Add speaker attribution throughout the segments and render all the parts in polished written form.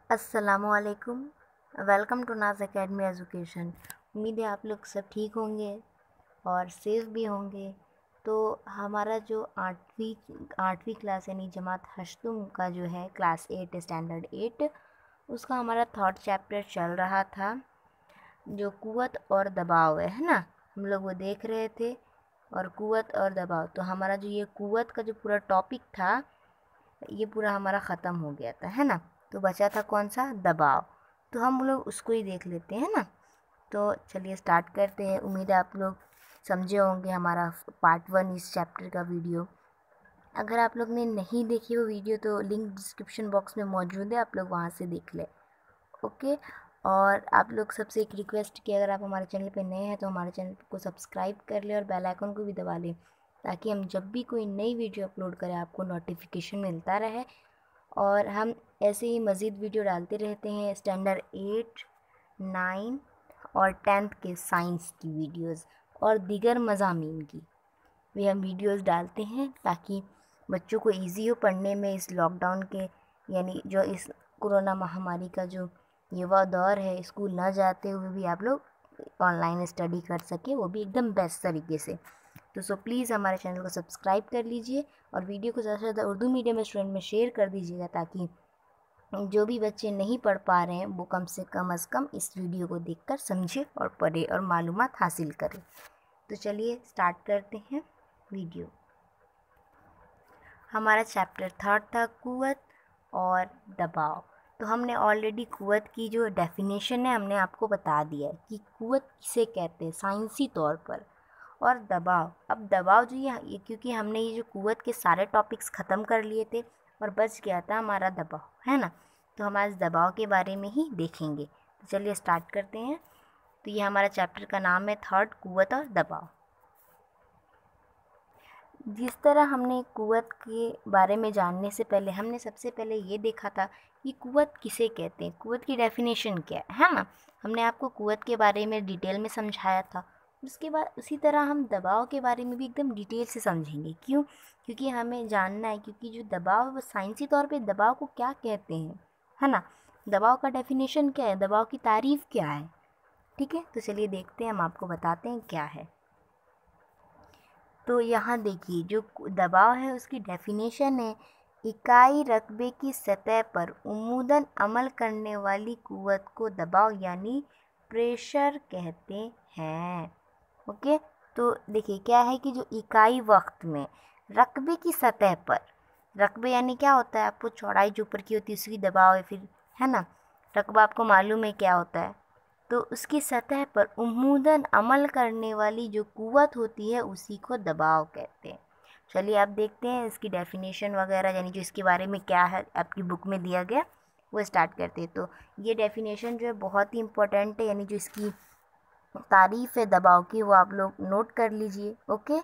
Speaker 1: अस्सलामुअलैकुम। Welcome to नाज academy education. उम्मीद है आप लोग सब ठीक होंगे और सेफ़ भी होंगे। तो हमारा जो आठवीं क्लास यानी जमात हश्तुम का जो है क्लास 8 स्टैंडर्ड 8 उसका हमारा थर्ड चैप्टर चल रहा था, जो कुव्वत और दबाव है ना। हम लोग वो देख रहे थे। और कुव्वत और दबाव, तो हमारा जो ये कुव्वत का जो पूरा टॉपिक था ये पूरा हमारा ख़त्म हो गया था, है ना। तो बचा था कौन सा, दबाव। तो हम लोग उसको ही देख लेते हैं ना। तो चलिए स्टार्ट करते हैं। उम्मीद है आप लोग समझे होंगे हमारा पार्ट 1 इस चैप्टर का वीडियो। अगर आप लोग ने नहीं देखी वो वीडियो तो लिंक डिस्क्रिप्शन बॉक्स में मौजूद है, आप लोग वहाँ से देख लें। ओके। और आप लोग सबसे एक रिक्वेस्ट कि अगर आप हमारे चैनल पे नए हैं तो हमारे चैनल को सब्सक्राइब कर लें और बेल आइकन को भी दबा लें, ताकि हम जब भी कोई नई वीडियो अपलोड करें आपको नोटिफिकेशन मिलता रहे। और हम ऐसे ही मज़ीद वीडियो डालते रहते हैं स्टैंडर्ड 8, 9 और 10th के साइंस की वीडियोस और दीगर मज़ामीन की भी हम वीडियोस डालते हैं, ताकि बच्चों को इजी हो पढ़ने में। इस लॉकडाउन के यानी जो इस कोरोना महामारी का जो ये वह दौर है, स्कूल ना जाते हुए भी आप लोग ऑनलाइन स्टडी कर सके, वो भी एकदम बेस्ट तरीके से। तो सो प्लीज़ हमारे चैनल को सब्सक्राइब कर लीजिए और वीडियो को ज़्यादा से ज़्यादा उर्दू मीडियम स्टूडेंट में शेयर कर दीजिएगा, ताकि जो भी बच्चे नहीं पढ़ पा रहे हैं वो कम से कम इस वीडियो को देखकर समझे और पढ़े और मालूमात हासिल करें। तो चलिए स्टार्ट करते हैं वीडियो। हमारा चैप्टर 3 था कुव्वत और दबाव। तो हमने ऑलरेडी कुव्वत की जो डेफिनेशन है हमने आपको बता दिया है कि कुव्वत किसे कहते हैं साइंसी तौर पर। और दबाव, अब दबाव जो ये क्योंकि हमने ये जो कुव्वत के सारे टॉपिक्स ख़त्म कर लिए थे और बच गया था हमारा दबाव, है ना। तो हम आज दबाव के बारे में ही देखेंगे। तो चलिए स्टार्ट करते हैं। तो ये हमारा चैप्टर का नाम है थर्ड, कुव्वत और दबाव। जिस तरह हमने कुव्वत के बारे में जानने से पहले हमने सबसे पहले ये देखा था कि कुव्वत किसे कहते हैं, कुव्वत की डेफिनेशन क्या है ना। हमने आपको कुव्वत के बारे में डिटेल में समझाया था। उसके बाद उसी तरह हम दबाव के बारे में भी एकदम डिटेल से समझेंगे। क्यों? क्योंकि हमें जानना है, क्योंकि जो दबाव वो साइंसी तौर पे दबाव को क्या कहते हैं, है ना। दबाव का डेफिनेशन क्या है, दबाव की तारीफ़ क्या है। ठीक है, तो चलिए देखते हैं, हम आपको बताते हैं क्या है। तो यहाँ देखिए जो दबाव है उसकी डेफिनेशन है, इकाई रकबे की सतह पर उम्मूदन अमल करने वाली कुव्वत को दबाव यानी प्रेशर कहते हैं। ओके। तो देखिए क्या है कि जो इकाई वक्त में रकबे की सतह पर, रकबे यानी क्या होता है, आपको चौड़ाई जो ऊपर की होती है उसकी दबाव है, फिर है ना। रकबा आपको मालूम है क्या होता है। तो उसकी सतह पर उम्मूदन अमल करने वाली जो कुव्वत होती है उसी को दबाव कहते हैं। चलिए आप देखते हैं इसकी डेफिनेशन वगैरह, यानी जो इसके बारे में क्या है आपकी बुक में दिया गया वो स्टार्ट करते हैं। तो ये डेफिनेशन जो है बहुत ही इम्पोर्टेंट है, यानी जो इसकी तारीफ़ है दबाव की वो आप लोग नोट कर लीजिए। ओके।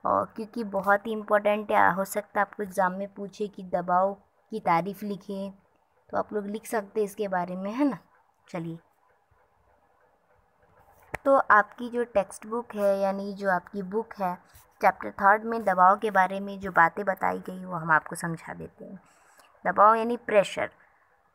Speaker 1: और क्योंकि बहुत ही इम्पोर्टेंट है, हो सकता है आपको एग्ज़ाम में पूछे कि दबाव की तारीफ़ लिखिए, तो आप लोग लिख सकते हैं इसके बारे में, है ना। चलिए, तो आपकी जो टेक्स्ट बुक है यानी जो आपकी बुक है चैप्टर 3 में दबाव के बारे में जो बातें बताई गई वो हम आपको समझा देते हैं। दबाव यानी प्रेशर।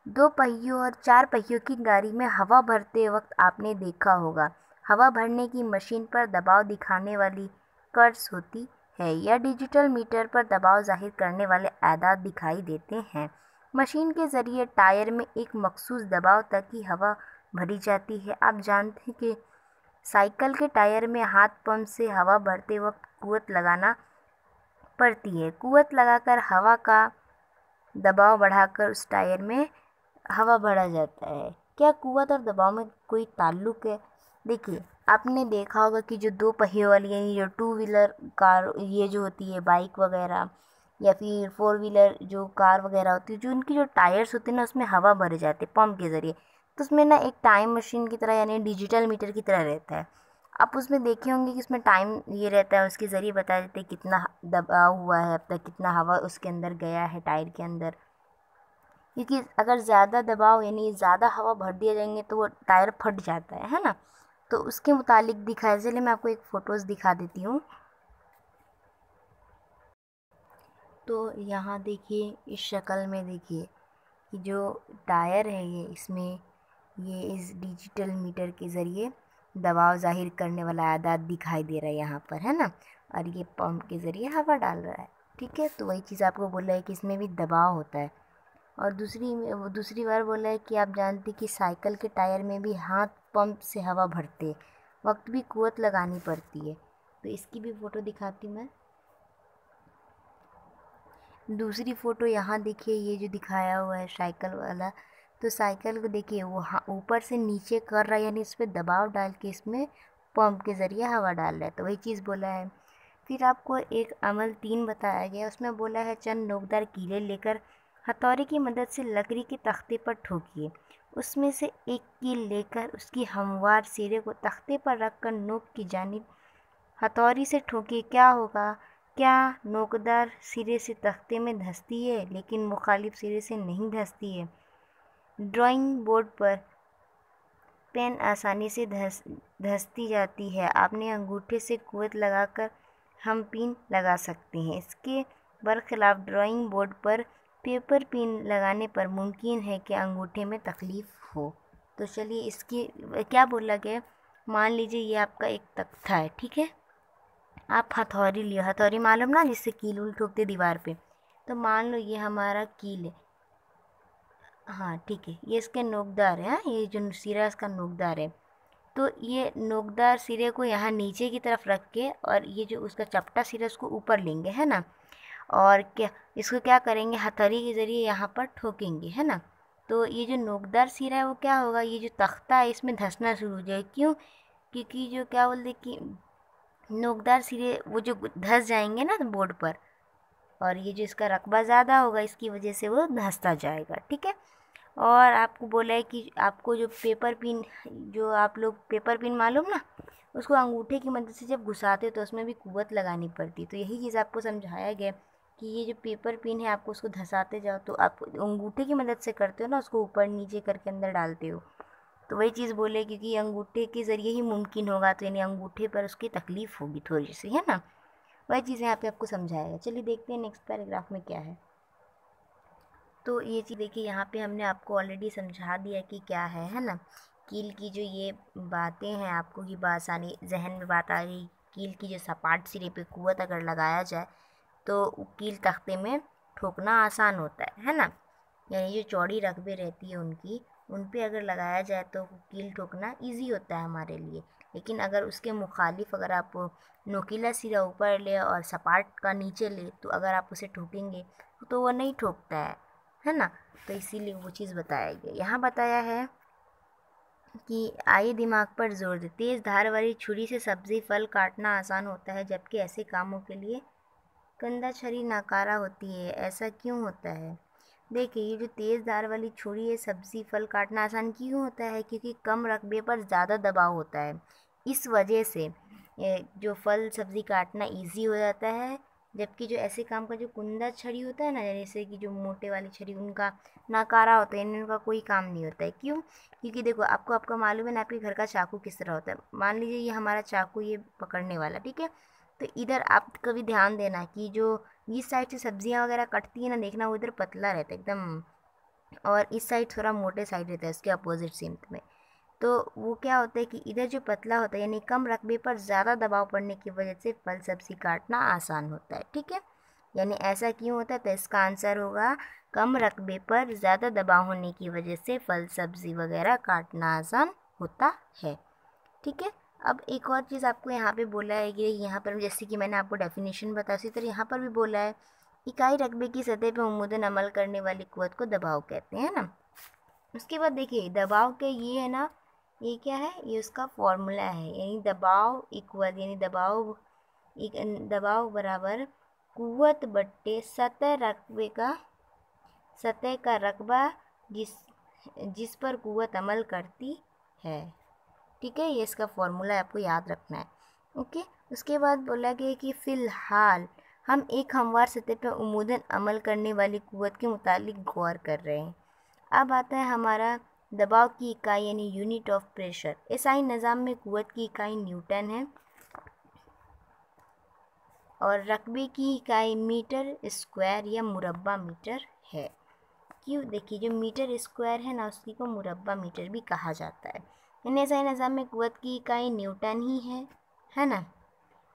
Speaker 1: 2 पहियों और 4 पहियों की गाड़ी में हवा भरते वक्त आपने देखा होगा, हवा भरने की मशीन पर दबाव दिखाने वाली कर्व्स होती है या डिजिटल मीटर पर दबाव जाहिर करने वाले आदाद दिखाई देते हैं। मशीन के ज़रिए टायर में एक मखसूस दबाव तक की हवा भरी जाती है। आप जानते हैं कि साइकिल के टायर में हाथ पंप से हवा भरते वक्त कुव्वत लगाना पड़ती है। कुव्वत लगाकर हवा का दबाव बढ़ाकर उस टायर में हवा भरा जाता है। क्या कुव्वत और दबाव में कोई ताल्लुक है? देखिए, आपने देखा होगा कि जो 2 पहियों वाली यानी जो 2 व्हीलर कार ये जो होती है बाइक वगैरह, या फिर 4 व्हीलर जो कार वगैरह होती है, जो उनकी जो टायर्स होते हैं ना उसमें हवा भरे जाते हैं पंप के ज़रिए। तो उसमें ना एक टाइम मशीन की तरह यानी डिजिटल मीटर की तरह रहता है। आप उसमें देखे होंगे कि उसमें टाइम ये रहता है, उसके ज़रिए बता देते हैं कितना दबाव हुआ है अब तक, कितना हवा उसके अंदर गया है टायर के अंदर। क्योंकि अगर ज़्यादा दबाव यानी ज़्यादा हवा भर दिया जाएंगे तो वो टायर फट जाता है ना। तो उसके मुतालिक दिखाया, इसलिए मैं आपको एक फ़ोटोज़ दिखा देती हूँ। तो यहाँ देखिए इस शक्ल में देखिए कि जो टायर है ये इस डिजिटल मीटर के ज़रिए दबाव ज़ाहिर करने वाला आदात दिखाई दे रहा है यहाँ पर, है ना, और ये पंप के ज़रिए हवा डाल रहा है। ठीक है, तो वही चीज़ आपको बोला है कि इसमें भी दबाव होता है। और दूसरी बार बोला है कि आप जानते कि साइकिल के टायर में भी हाथ पंप से हवा भरते वक्त भी कुव्वत लगानी पड़ती है। तो इसकी भी फ़ोटो दिखाती हूँ मैं। दूसरी फ़ोटो यहाँ देखिए, ये जो दिखाया हुआ है साइकिल वाला, तो साइकिल को देखिए वो ऊपर से नीचे कर रहा है, यानी इस पर दबाव डाल के इसमें पंप के ज़रिए हवा डाल रहा है। तो वही चीज़ बोला है। फिर आपको एक अमल 3 बताया गया, उसमें बोला है चंद नोकदार कीले लेकर हथौड़ी की मदद से लकड़ी के तख्ते पर ठोकिए। उसमें से एक कील लेकर उसकी हमवार सिरे को तख्ते पर रखकर नोक की जानिब हथौड़ी से ठोकिए। क्या होगा? क्या नोकदार सिरे से तख्ते में धंसती है लेकिन मुखालिफ सिरे से नहीं धंसती है। ड्राइंग बोर्ड पर पेन आसानी से धंसती जाती है। आपने अंगूठे से कुव्वत लगाकर हम पिन लगा सकते हैं। इसके बरखिलाफ ड्राइंग बोर्ड पर पेपर पिन लगाने पर मुमकिन है कि अंगूठे में तकलीफ़ हो। तो चलिए इसकी क्या बोला गया, मान लीजिए ये आपका एक तख्ता है, ठीक है, आप हथौड़ी लियो, हथौड़ी मालूम ना जिससे कील उल ठोकते दीवार पे, तो मान लो ये हमारा कील है, हाँ ठीक है, ये इसके नोकदार है, ये जो सिरा इसका नोकदार है। तो ये नोकदार सिरे को यहाँ नीचे की तरफ रख के और ये जो उसका चपटा सिरा उसको ऊपर लेंगे, है ना, और क्या इसको क्या करेंगे, हथौड़ी के ज़रिए यहाँ पर ठोकेंगे, है ना। तो ये जो नोकदार सिरा है वो क्या होगा, ये जो तख्ता है इसमें धंसना शुरू हो जाए। क्यों? क्योंकि जो क्या बोलते कि नोकदार सिरे वो जो धंस जाएंगे ना बोर्ड पर, और ये जो इसका रकबा ज़्यादा होगा इसकी वजह से वो धंसता जाएगा। ठीक है, और आपको बोला है कि आपको जो पेपर पिन, जो आप लोग पेपर पिन मालूम ना, उसको अंगूठे की मदद से जब घुसाते तो उसमें भी कुव्वत लगानी पड़ती। तो यही चीज़ आपको समझाया गया कि ये जो पेपर पिन है आपको उसको धंसाते जाओ, तो आप अंगूठे की मदद से करते हो ना, उसको ऊपर नीचे करके अंदर डालते हो। तो वही चीज़ बोले क्योंकि अंगूठे के ज़रिए ही मुमकिन होगा, तो यानी अंगूठे पर उसकी तकलीफ़ होगी थोड़ी सी, है ना। वही चीज़ यहाँ पे आपको समझाएगा। चलिए देखते हैं नेक्स्ट पैराग्राफ में क्या है। तो ये चीज़ देखिए, यहाँ पे हमने आपको ऑलरेडी समझा दिया कि क्या है ना। कील की जो ये बातें हैं आपको की बासानी जहन में बात आ गई। कील की जो सपाट सिरे पे कुव्वत अगर लगाया जाए तो कील तख्ते में ठोकना आसान होता है ना। यानी जो चौड़ी रकबे रहती है उनकी, उन पे अगर लगाया जाए तो कील ठोकना इजी होता है हमारे लिए। लेकिन अगर उसके मुखालिफ अगर आप नोकीला सिरा ऊपर ले और सपाट का नीचे ले, तो अगर आप उसे ठोकेंगे तो वो नहीं ठोकता है ना। तो इसीलिए वो चीज़ बताया गया। यहाँ बताया है कि आइए दिमाग पर जोर दे। तेज़ धार वाली छुरी से सब्ज़ी फल काटना आसान होता है, जबकि ऐसे कामों के लिए कंधा छरी नाकारा होती है। ऐसा क्यों होता है? देखिए, ये जो तेज़ धार वाली छुरी है, सब्ज़ी फल काटना आसान क्यों होता है? क्योंकि कम रकबे पर ज़्यादा दबाव होता है। इस वजह से जो फल सब्ज़ी काटना इजी हो जाता है, जबकि जो ऐसे काम का जो कुंदा छड़ी होता है ना, जैसे कि जो मोटे वाली छड़ी, उनका नाकारा होता है, यानी उनका कोई काम नहीं होता है। क्यों? क्योंकि देखो, आपका मालूम है ना आपके घर का चाकू किस तरह होता है। मान लीजिए ये हमारा चाकू, ये पकड़ने वाला, ठीक है। तो इधर आप कभी ध्यान देना कि जो इस साइड से सब्जियां वगैरह कटती है ना, देखना वो इधर पतला रहता है एकदम, और इस साइड थोड़ा मोटे साइड रहता है, इसके अपोजिट सेम में। तो वो क्या होता है कि इधर जो पतला होता है, यानी कम रकबे पर ज़्यादा दबाव पड़ने की वजह से फल सब्जी काटना आसान होता है। ठीक है, यानी ऐसा क्यों होता है? तो इसका आंसर होगा कम रकबे पर ज़्यादा दबाव होने की वजह से फल सब्जी वगैरह काटना आसान होता है। ठीक है, अब एक और चीज़ आपको यहाँ पे बोला है कि यहाँ पर जैसे कि मैंने आपको डेफिनेशन बताई, इसी तरह यहाँ पर भी बोला है इकाई रकबे की सतह पर उम्मूदन अमल करने वाली कुव्वत को दबाव कहते हैं ना। उसके बाद देखिए दबाव के ये है ना, ये क्या है, ये उसका फॉर्मूला है, यानी दबाव इक्वल, यानी दबाव बराबर कुव्वत बट्टे सतह का रकबा जिस पर कुव्वत अमल करती है। ठीक है, ये इसका फॉर्मूला आपको याद रखना है। ओके, उसके बाद बोला गया कि फ़िलहाल हम एक हमवार सतह पर उम्मूदन अमल करने वाली कुव्वत के मुतालिक गौर कर रहे हैं। अब आता है हमारा दबाव की इकाई, यानी यूनिट ऑफ प्रेशर। एसआई निज़ाम में कुव्वत की इकाई न्यूटन है और रकबे की इकाई मीटर स्क्वायर या मुरब्बा मीटर है। क्यों, देखिए जो मीटर स्क्वायर है ना उसकी को मुरब्बा मीटर भी कहा जाता है। इन्हें सही निज़ाम में कुव्वत की इकाई न्यूटन ही है ना।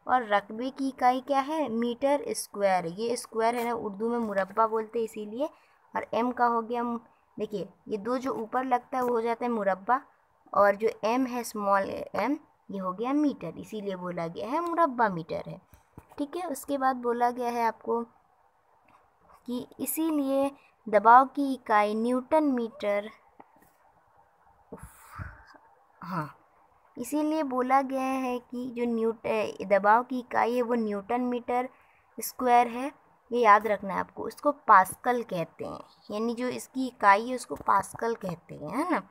Speaker 1: और रकबे की इकाई क्या है, मीटर स्क्वायर। ये स्क्वायर है ना उर्दू में मुरब्बा बोलते हैं इसीलिए। और एम का हो गया, देखिए ये दो जो ऊपर लगता है वो हो जाता है मुरब्बा, और जो एम है स्मॉल एम ये हो गया मीटर, इसीलिए बोला गया है मुरब्बा मीटर है। ठीक है, उसके बाद बोला गया है आपको कि इसीलिए दबाव की इकाई न्यूटन मीटर, हाँ इसीलिए बोला गया है कि जो दबाव की इकाई है वो न्यूटन मीटर स्क्वायर है। ये याद रखना है आपको, इसको पास्कल कहते हैं, यानी जो इसकी इकाई है उसको पास्कल कहते हैं, है ना।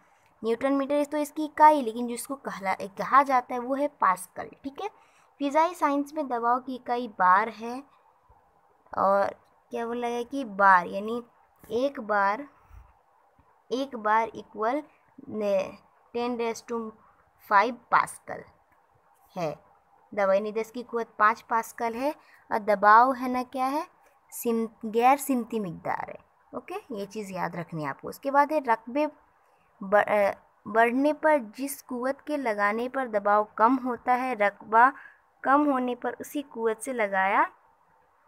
Speaker 1: न्यूटन मीटर तो इसकी इकाई, लेकिन जो इसको कहा जाता है वो है पास्कल। ठीक है, फिज़ाई साइंस में दबाव की इकाई बार है। और क्या बोला गया कि बार यानी एक बार इक्वल 10⁵ पास्कल है। दबाई निदस की कुव्वत 5 पास्कल है, और दबाव है ना क्या है, गैर सिमती मिकदार है। ओके, ये चीज़ याद रखनी है आपको। उसके बाद है रकबे बढ़ने पर जिस कुव्वत के लगाने पर दबाव कम होता है, रकबा कम होने पर उसी कुव्वत से लगाया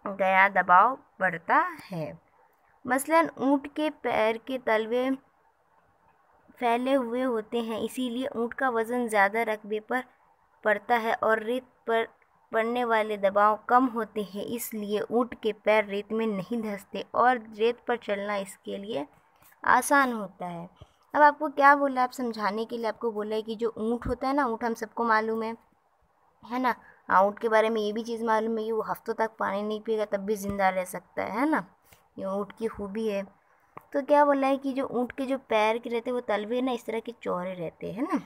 Speaker 1: गया दबाव बढ़ता है। मसलन ऊँट के पैर के तलवे फैले हुए होते हैं, इसीलिए ऊँट का वज़न ज़्यादा रकबे पर पड़ता है, और रेत पर पड़ने वाले दबाव कम होते हैं, इसलिए ऊँट के पैर रेत में नहीं धंसते और रेत पर चलना इसके लिए आसान होता है। अब आपको क्या बोला, आप समझाने के लिए आपको बोला है कि जो ऊँट होता है ना, ऊँट हम सबको मालूम है ना। हाँ, ऊँट के बारे में ये भी चीज़ मालूम है कि वो हफ्तों तक पानी नहीं पिएगा तब भी ज़िंदा रह सकता है ना। ये ऊँट की खूबी है। तो क्या बोला है कि जो ऊँट के जो पैर के रहते हैं वो तलवे ना इस तरह के चौड़े रहते हैं ना,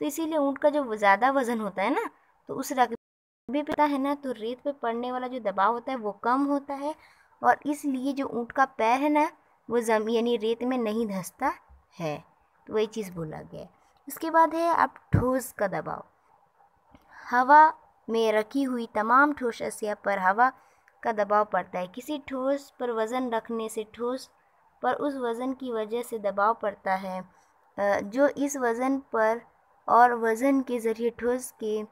Speaker 1: तो इसीलिए ऊँट का जो ज़्यादा वज़न होता है ना, तो उस रकबे पे है ना, तो रेत पे पड़ने वाला जो दबाव होता है वो कम होता है, और इसलिए जो ऊँट का पैर है ना वो यानी रेत में नहीं धंसता है। तो वही चीज़ बोला गया है। उसके बाद है अब ठोस का दबाव। हवा में रखी हुई तमाम ठोस अशिया पर हवा का दबाव पड़ता है। किसी ठोस पर वज़न रखने से ठोस पर उस वज़न की वजह से दबाव पड़ता है, जो इस वज़न पर और वज़न के ज़रिए ठोस के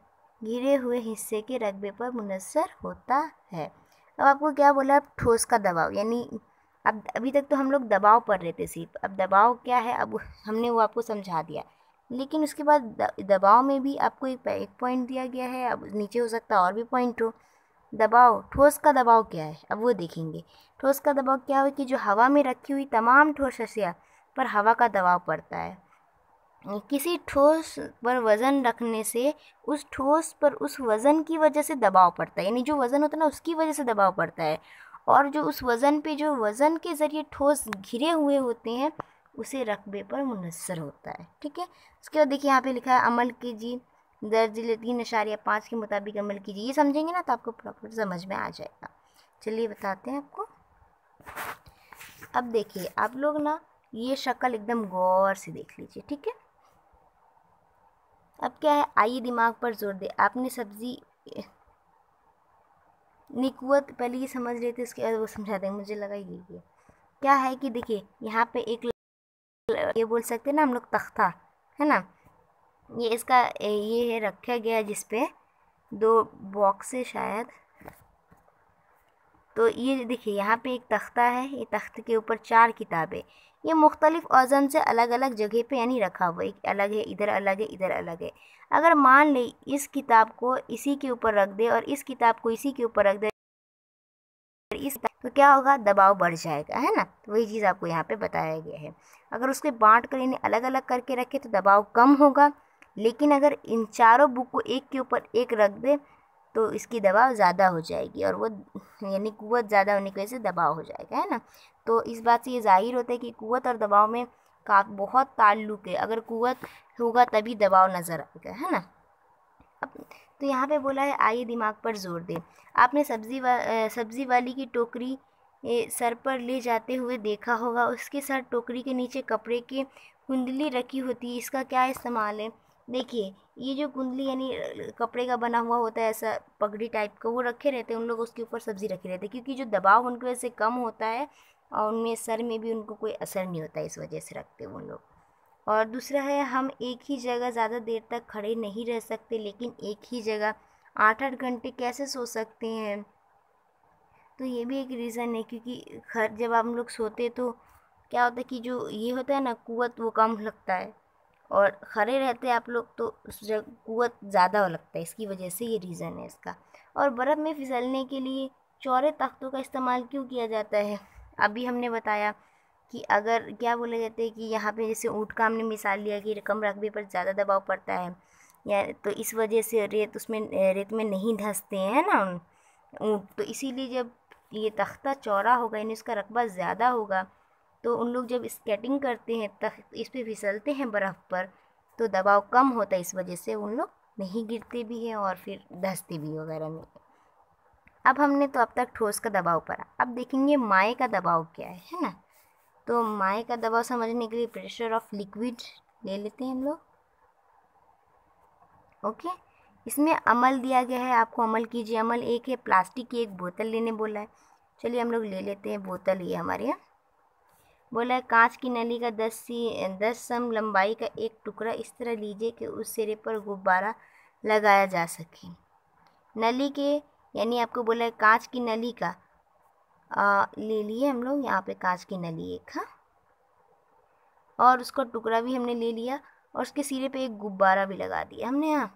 Speaker 1: गिरे हुए हिस्से के रकबे पर मुनहसर होता है। अब आपको क्या बोला, ठोस का दबाव, यानी अब अभी तक तो हम लोग दबाव पढ़ रहे थे सिर्फ, अब दबाव क्या है अब हमने वो आपको समझा दिया। लेकिन उसके बाद दबाव में भी आपको एक पॉइंट दिया गया है, अब नीचे हो सकता है और भी पॉइंट हो। दबाव, ठोस का दबाव क्या है अब वो देखेंगे। ठोस का दबाव क्या है कि जो हवा में रखी हुई तमाम ठोस अशिया पर हवा का दबाव पड़ता है। किसी ठोस पर वज़न रखने से उस ठोस पर उस वज़न की वजह से दबाव पड़ता है, यानी जो वज़न होता है ना उसकी वजह से दबाव पड़ता है, और जो उस वज़न पे जो वज़न के ज़रिए ठोस घिरे हुए होते हैं उसे रकबे पर मुनहसर होता है। ठीक है, उसके बाद देखिए यहाँ पे लिखा है अमल कीजिए, दर्जिले 3.5 के मुताबिक अमल कीजिए। ये समझेंगे ना तो आपको प्रॉपर समझ में आ जाएगा। चलिए बताते हैं आपको। अब देखिए आप लोग ना ये शक्ल एकदम गौर से देख लीजिए। ठीक है, अब क्या है, आइए दिमाग पर जोर दे। आपने सब्जी निकुवत पहले ये समझ रहे थे, उसके बाद वो समझा देंगे, मुझे लगा ये क्या है कि देखिए यहाँ पे एक ये बोल सकते हैं ना हम लोग तख्ता, है ना, ये इसका ये है रखा गया जिसपे 2 बॉक्स है शायद। तो ये देखिए यहाँ पे एक तख्ता है, ये तख्ते के ऊपर 4 किताबें, ये मुख्तलिफ औज़न से अलग अलग जगह पे यानी रखा हुआ है, एक अलग है, इधर अलग है, इधर अलग है। अगर मान ले इस किताब को इसी के ऊपर रख दे और इस किताब को इसी के ऊपर रख दे तो क्या होगा, दबाव बढ़ जाएगा, है ना। तो वही चीज़ आपको यहाँ पे बताया गया है। अगर उसके बांट कर इन्हें अलग अलग करके रखे तो दबाव कम होगा, लेकिन अगर इन चारों बुक को एक के ऊपर एक रख दे तो इसकी दबाव ज़्यादा हो जाएगी, और वो यानी कुव्वत ज़्यादा होने की वजह से दबाव हो जाएगा, है ना। तो इस बात से ये ज़ाहिर होता है कि कुव्वत और दबाव में बहुत ताल्लुक़ है। अगर कुव्वत होगा तभी दबाव नज़र आएगा, है ना। अब तो यहाँ पे बोला है आइए दिमाग पर जोर दें। आपने सब्ज़ी वाली की टोकरी सर पर ले जाते हुए देखा होगा, उसके सर टोकरी के नीचे कपड़े की कुंडली रखी होती है, इसका क्या इस्तेमाल है। देखिए ये जो कुंडली यानी कपड़े का बना हुआ होता है ऐसा पगड़ी टाइप का, वो रखे रहते हैं उन लोग, उसके ऊपर सब्ज़ी रखे रहते हैं, क्योंकि जो दबाव उनकी वजह से कम होता है और उनमें सर में भी उनको कोई असर नहीं होता, इस वजह से रखते वो लोग। और दूसरा है, हम एक ही जगह ज़्यादा देर तक खड़े नहीं रह सकते, लेकिन एक ही जगह 8-8 घंटे कैसे सो सकते हैं? तो ये भी एक रीज़न है, क्योंकि जब हम लोग सोते तो क्या होता है कि जो ये होता है ना कुवत, वो कम लगता है, और खड़े रहते हैं आप लोग तो उस जगह कुवत ज़्यादा लगता है, इसकी वजह से ये रीज़न है इसका। और बर्फ़ में फिसलने के लिए चौड़े तख्तों का इस्तेमाल क्यों किया जाता है? अभी हमने बताया कि अगर क्या बोले जाते हैं कि यहाँ पे जैसे ऊँट का हमने मिसाल लिया कि कम रकबे पर ज़्यादा दबाव पड़ता है, या तो इस वजह से रेत में नहीं धंसते हैं ना ऊँट, तो इसीलिए जब ये तख्ता चौड़ा होगा यानी इसका रकबा ज़्यादा होगा, तो उन लोग जब स्केटिंग करते हैं इस पे फिसलते हैं बर्फ़ पर, तो दबाव कम होता है, इस वजह से उन लोग नहीं गिरते भी हैं और फिर धंसते भी वगैरह नहीं। अब हमने तो अब तक ठोस का दबाव पढ़ा, अब देखेंगे माए का दबाव क्या है ना। तो माए का दबाव समझने के लिए प्रेशर ऑफ लिक्विड ले लेते हैं हम लोग। ओके, इसमें अमल दिया गया है, आपको अमल कीजिए। अमल एक है, प्लास्टिक की एक बोतल लेने बोला है। चलिए हम लोग ले लेते हैं बोतल, ये हमारे यहाँ बोला है कांच की नली का 10 सम लंबाई का एक टुकड़ा इस तरह लीजिए कि उस सिरे पर गुब्बारा लगाया जा सके। नली के यानी आपको बोला है कांच की नली का ले लिए हम लोग यहाँ पे कांच की नली एक, हाँ, और उसका टुकड़ा भी हमने ले लिया और उसके सिरे पे एक गुब्बारा भी लगा दिया हमने यहाँ।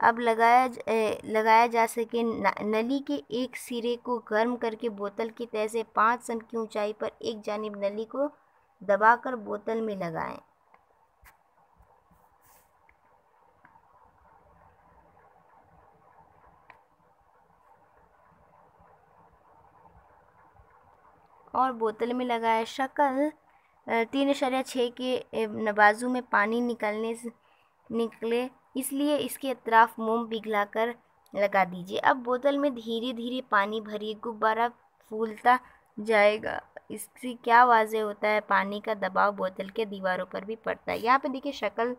Speaker 1: अब लगाया जा सके नली के एक सिरे को गर्म करके बोतल की तह से 5 सम की ऊंचाई पर एक जानिब नली को दबाकर बोतल में लगाएं। और बोतल में लगाया। शक्ल 3.6 के बाजू में पानी निकले, इसलिए इसके अतराफ मोम पिघलाकर लगा दीजिए। अब बोतल में धीरे धीरे पानी भरिए, गुब्बारा फूलता जाएगा। इससे क्या वाज़ेह होता है, पानी का दबाव बोतल के दीवारों पर भी पड़ता है। यहाँ पे देखिए शक्ल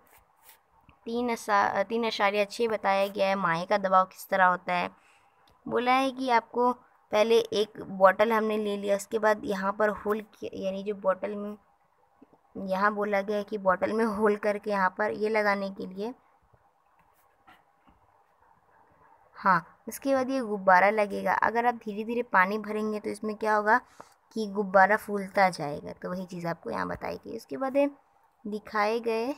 Speaker 1: 3.6 बताया गया है। माए का दबाव किस तरह होता है, बोला है कि आपको पहले एक बॉटल हमने ले लिया, उसके बाद यहाँ पर होल यानी जो बॉटल में यहाँ बोला गया है कि बॉटल में होल करके यहाँ पर ये लगाने के लिए, हाँ, उसके बाद ये गुब्बारा लगेगा। अगर आप धीरे धीरे पानी भरेंगे तो इसमें क्या होगा कि गुब्बारा फूलता जाएगा, तो वही चीज़ आपको यहाँ बताई गई। उसके बाद दिखाए गए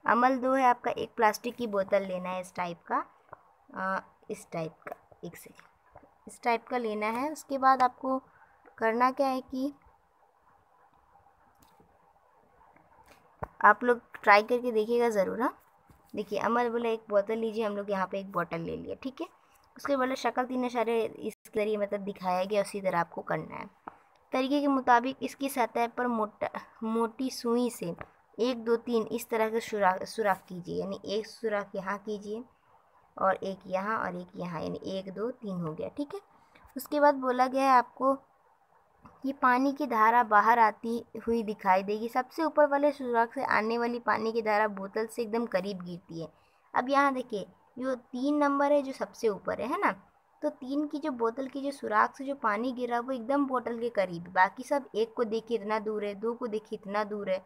Speaker 1: अमल 2 है आपका, एक प्लास्टिक की बोतल लेना है इस टाइप का, एक सेकेंड, इस टाइप का लेना है। उसके बाद आपको करना क्या है कि आप लोग ट्राई करके देखिएगा ज़रूर। हाँ, देखिए अमल बोला एक बोतल लीजिए, हम लोग यहाँ पे एक बोतल ले लिया, ठीक है। उसके बोले शक्ल 3 इस जरिए मतलब दिखाया गया, उसी तरह आपको करना है। तरीके के मुताबिक इसकी सतह पर मोटी सुई से 1 2 3 इस तरह के सुराख कीजिए, यानी एक सुराख यहाँ कीजिए और एक यहाँ और एक यहाँ, यानी 1 2 3 हो गया, ठीक है। उसके बाद बोला गया है आपको ये पानी की धारा बाहर आती हुई दिखाई देगी। सबसे ऊपर वाले सुराख से आने वाली पानी की धारा बोतल से एकदम करीब गिरती है। अब यहाँ देखिए जो 3 नंबर है जो सबसे ऊपर है ना, तो 3 की जो बोतल की जो सुराख से जो पानी गिरा वो एकदम बोतल के करीब, बाकी सब 1 को देखिए इतना दूर है, 2 को देखिए इतना दूर है,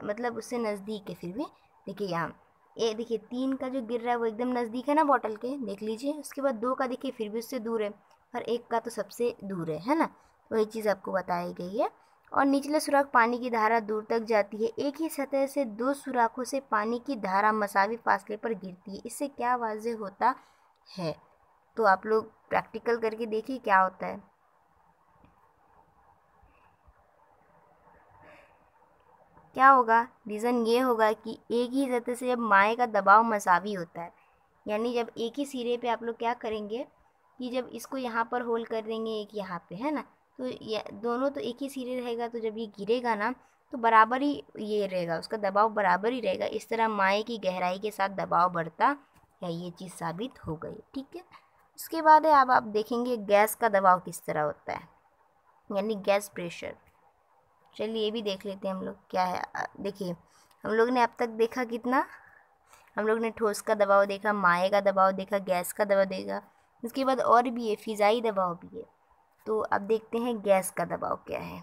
Speaker 1: मतलब उससे नज़दीक है। फिर भी देखिए यहाँ ये देखिए 3 का जो गिर रहा है वो एकदम नज़दीक है ना बोतल के, देख लीजिए। उसके बाद 2 का देखिए फिर भी उससे दूर है, और 1 का तो सबसे दूर है ना, वही चीज़ आपको बताई गई है। और निचले सुराख पानी की धारा दूर तक जाती है। एक ही सतह से 2 सुराखों से पानी की धारा मसावी फासले पर गिरती है। इससे क्या वाज़ेह होता है, तो आप लोग प्रैक्टिकल करके देखिए क्या होता है। क्या होगा, रीज़न ये होगा कि एक ही सतह से जब माए का दबाव मसावी होता है, यानी जब एक ही सिरे पे आप लोग क्या करेंगे कि जब इसको यहाँ पर होल कर देंगे, एक यहाँ पे है ना, तो ये दोनों तो एक ही सिरे रहेगा, तो जब ये गिरेगा ना तो बराबर ही ये रहेगा, उसका दबाव बराबर ही रहेगा। इस तरह माए की गहराई के साथ दबाव बढ़ता है, ये चीज़ साबित हो गई, ठीक है। उसके बाद है अब आप देखेंगे गैस का दबाव किस तरह होता है, यानी गैस प्रेशर। चलिए ये भी देख लेते हैं हम लोग क्या है। देखिए हम लोग ने अब तक देखा कितना, हम लोग ने ठोस का दबाव देखा, माए का दबाव देखा, गैस का दबाव देखा। उसके बाद और भी है, फ़िज़ाई दबाव भी है। तो अब देखते हैं गैस का दबाव क्या है।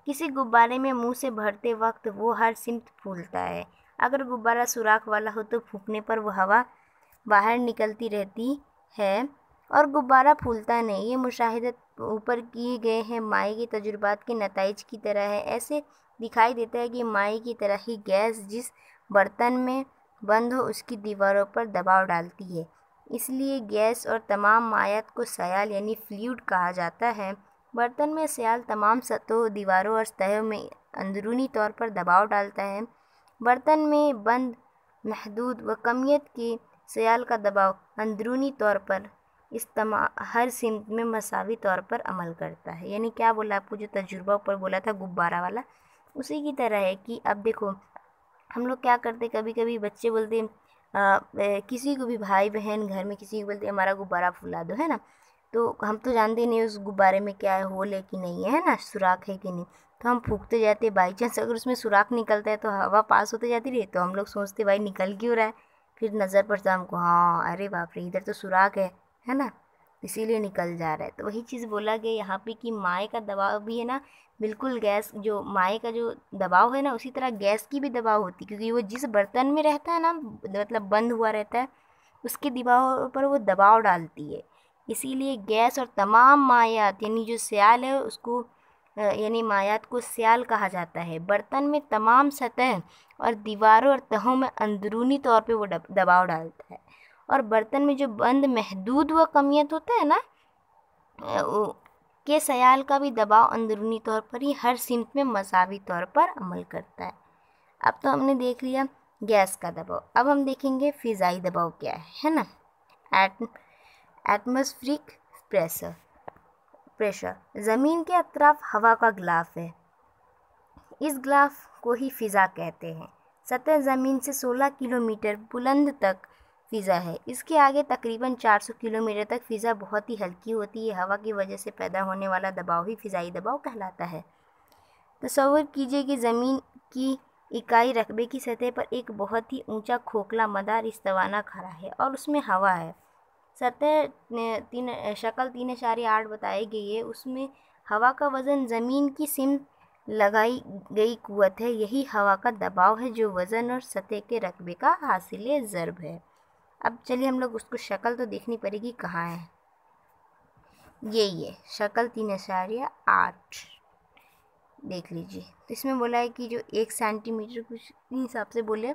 Speaker 1: किसी गुब्बारे में मुंह से भरते वक्त वो हर सिमत फूलता है। अगर गुब्बारा सुराख वाला हो तो फूंकने पर वो हवा बाहर निकलती रहती है और गुब्बारा फूलता नहीं। ये मुशाहिदत ऊपर किए गए हैं माए के तजुर्बात के नताइज की तरह है। ऐसे दिखाई देता है कि माए की तरह ही गैस जिस बर्तन में बंद हो उसकी दीवारों पर दबाव डालती है। इसलिए गैस और तमाम मायात को सयाल यानी फ्लूइड कहा जाता है। बर्तन में सयाल तमाम सतहों, दीवारों और सतहों में अंदरूनी तौर पर दबाव डालता है। बर्तन में बंद महदूद व कमियत के सयाल का दबाव अंदरूनी तौर पर हर सिमत में मसावी तौर पर अमल करता है। यानी क्या बोला आपको, जो तजुर्बा ऊपर बोला था गुब्बारा वाला, उसी की तरह है कि अब देखो हम लोग क्या करते, कभी कभी बच्चे बोलते किसी को भी, भाई बहन घर में किसी को बोलते हमारा गुब्बारा फुला दो, है ना। तो हम तो जानते नहीं उस गुब्बारे में क्या है, होल है कि नहीं है ना, सुराख है कि नहीं। तो हम फूंकते जाते, बाई चांस अगर उसमें सुराख निकलता है तो हवा पास होते जाती रही तो हम लोग सोचते भाई निकल क्यों रहा है। फिर नज़र पड़ता हमको, हाँ अरे बाप रे इधर तो सुराख है ना, इसीलिए निकल जा रहा है। तो वही चीज़ बोला गया यहाँ पे कि माए का दबाव भी है ना, बिल्कुल गैस जो माए का जो दबाव है ना, उसी तरह गैस की भी दबाव होती है, क्योंकि वो जिस बर्तन में रहता है ना, मतलब बंद हुआ रहता है, उसके दीवार पर वो दबाव डालती है। इसीलिए गैस और तमाम मायात यानी जो सयाल है उसको यानी मायात को सयाल कहा जाता है। बर्तन में तमाम सतह और दीवारों और तहों में अंदरूनी तौर पे वो दबाव डालता है। और बर्तन में जो बंद महदूद व कमियत होता है ना, के सयाल का भी दबाव अंदरूनी तौर पर ही हर सिमत में मसावी तौर पर अमल करता है। अब तो हमने देख लिया गैस का दबाव। अब हम देखेंगे फ़िज़ाई दबाव क्या है ना। एटमॉस्फेरिक प्रेशर ज़मीन के अतराफ हवा का गिलाफ है। इस गिलाफ को ही फ़िज़ा कहते हैं। सतह ज़मीन से 16 किलोमीटर बुलंद तक फ़िज़ा है। इसके आगे तकरीबन 400 किलोमीटर तक फ़िज़ा बहुत ही हल्की होती है। हवा की वजह से पैदा होने वाला दबाव ही फ़िज़ाई दबाव कहलाता है। तसव्वुर कीजिए कि ज़मीन की इकाई रकबे की सतह पर एक बहुत ही ऊंचा खोखला मदार इस्तवाना खड़ा है और उसमें हवा है। सतह शक्ल 3.8 बताई गई है, उसमें हवा का वज़न ज़मीन की सिमत लगाई गई कुव्वत है। यही हवा का दबाव है जो वज़न और सतह के रकबे का हासिल ज़र्ब है। अब चलिए हम लोग उसको शक्ल तो देखनी पड़ेगी, कहाँ है, यही है शक्ल 3.8 देख लीजिए। तो इसमें बोला है कि जो 1 सेंटीमीटर कुछ हिसाब से बोले,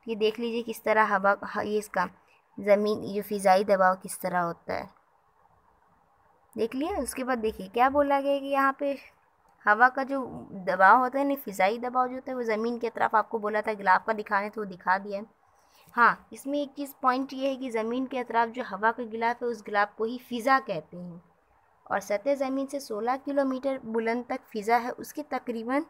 Speaker 1: ये देख लीजिए किस तरह हवा ये इसका ज़मीन जो फ़िज़ाई दबाव किस तरह होता है, देख लिया। उसके बाद देखिए क्या बोला गया कि यहाँ पे हवा का जो दबाव होता है ना, फ़िज़ाई दबाव जो होता है वो ज़मीन के तरफ, आपको बोला था गिलाफ का दिखाने तो वो दिखा दिया है। हाँ, इसमें एक चीज़ पॉइंट ये है कि ज़मीन के अतराफ जो हवा का गिलाफ है उस गिलाफ को ही फ़िज़ा कहते हैं। और सतह ज़मीन से 16 किलोमीटर बुलंद तक फ़िज़ा है। उसके तकरीबन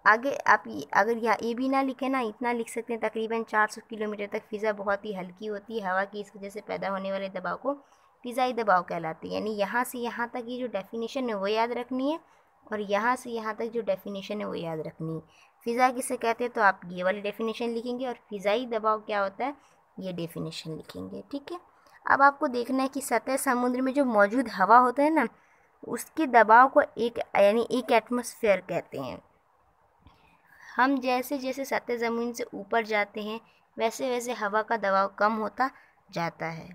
Speaker 1: आगे आप अगर यहाँ ये भी ना लिखे ना, इतना लिख सकते हैं तकरीबन 400 किलोमीटर तक फ़िज़ा बहुत ही हल्की होती है हवा की, इस वजह से पैदा होने वाले दबाव को फ़िज़ाई दबाव कहलाते हैं। यानी यहाँ से यहाँ तक ये जो डेफिनेशन है वो याद रखनी है और यहाँ से यहाँ तक जो डेफिनेशन है वो याद रखनी है। फ़िज़ा किसे कहते हैं तो आप ये वाली डेफिनेशन लिखेंगे और फ़िज़ाई दबाव क्या होता है ये डेफिनेशन लिखेंगे, ठीक है। अब आपको देखना है कि सतह समुद्र में जो मौजूद हवा होता है ना, उसके दबाव को एक एटमॉस्फेयर कहते हैं। हम जैसे जैसे सतह ज़मीन से ऊपर जाते हैं वैसे वैसे हवा का दबाव कम होता जाता है,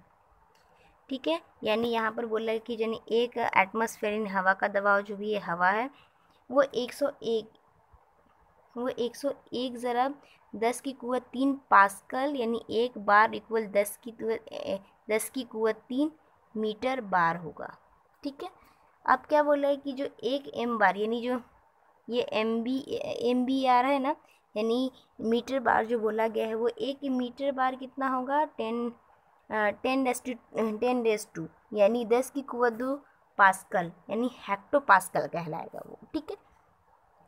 Speaker 1: ठीक है। यानी यहाँ पर बोला है कि यानी एक एटमॉस्फेयर हवा का दबाव जो भी ये हवा है वो 101 ज़रब 10 की कुव्वत 3 पास्कल यानी एक बार इक्वल 10 की कुव्वत 3 मीटर बार होगा, ठीक है। अब क्या बोला है कि जो एक एम बार यानी जो ये एम बी आ रहा है ना, यानी मीटर बार जो बोला गया है वो एक मीटर बार कितना होगा 10 यानी 10 की कुव्वत 2 पास्कल यानी हेक्टो पास्कल कहलाएगा वो, ठीक है।